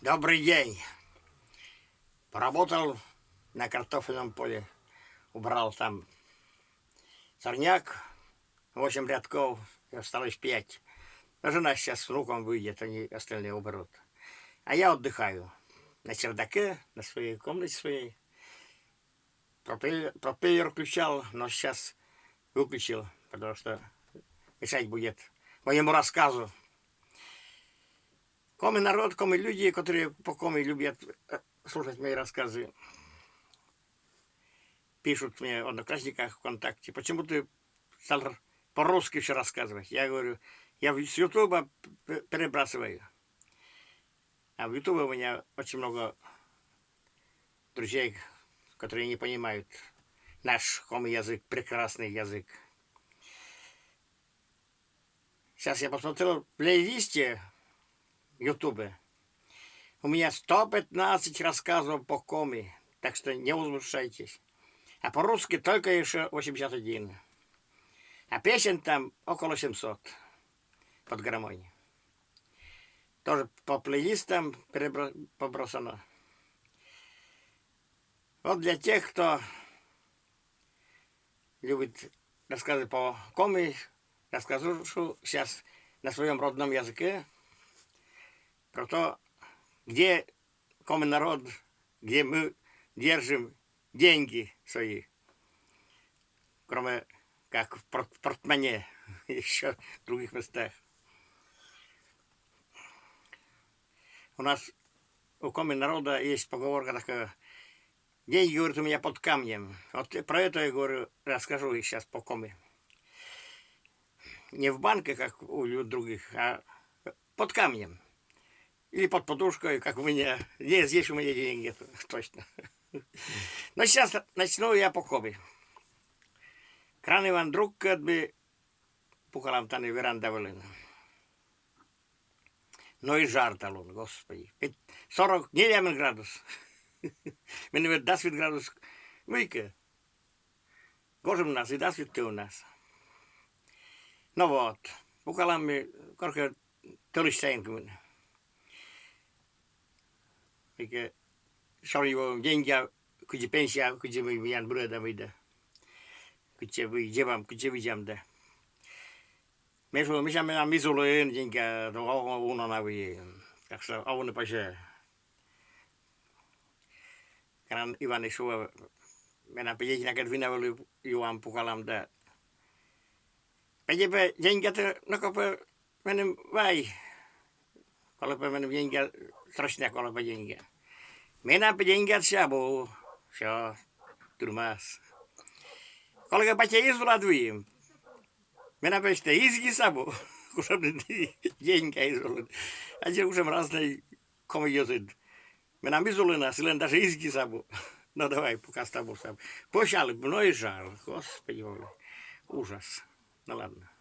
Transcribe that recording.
Добрый день. Поработал на картофельном поле. Убрал там сорняк, 8 рядков, и осталось 5. Но жена сейчас с внуком выйдет, они остальные уберут. А я отдыхаю на чердаке, на своей комнате своей. Пропеллер включал, но сейчас выключил, потому что мешать будет моему рассказу. Коми народ, коми люди, которые по коми любят слушать мои рассказы, пишут мне в Одноклассниках, ВКонтакте, почему ты стал по-русски все рассказывать. Я говорю, я с Ютуба перебрасываю. А в Ютубе у меня очень много друзей, которые не понимают наш язык, прекрасный язык. Сейчас я посмотрел в плейлисте в Ютубе. У меня 115 рассказов по коми, так что не возмущайтесь. А по-русски только еще 81. А песен там около 700 под гармонию. Тоже по плейлистам побросано. Вот для тех, кто любит рассказы по коми, расскажу сейчас на своем родном языке про то, где коми народ, где мы держим деньги свои, кроме как в портмоне, еще в других местах. У нас у коми народа есть поговорка такая: деньги, говорит, у меня под камнем. Вот про это я говорю, расскажу сейчас по коми. Не в банке, как у других, а под камнем. Или под подушкой, как у меня. Здесь у меня деньги, точно. Но сейчас начну я по коми. Kranivan drukkad bi Pukalamtani верандавлен. Но и жар-то, господи. 40 градус. Мене 10 градус выйка. Кожем у нас и 10 у нас. No вот. Pukalammi korkea tolistäinkymmen. Eikä se oli jo jengiä, kun se pensia, kun se voi jään bröda vida. Kun se voi jevam, kun se voi jamda. Me sulla missä mennä misulojen jengiä, tuohon unona voi. Tak se avunne pasee. Kanan Ivani sua, mennään pejäkinä kervinä oli juan Pukalamda. Pejäpä jengiä, nokapä menen vai. Kalepa menen jengiä, trosnia kalepa jengiä. Mennäänpä jengiä siabu. Se on turmas. Kolega pace izvolat vím. Mennäänpä sitten izgi sabu. Kun jsem jengiä izvolat. A že už jsem raznej komidiosid. Mennään izvolena, silleen tässä izgi sabu. No давай, пока с тобой. Пошали, ну и жар. Господи, ужас. Ну ладно.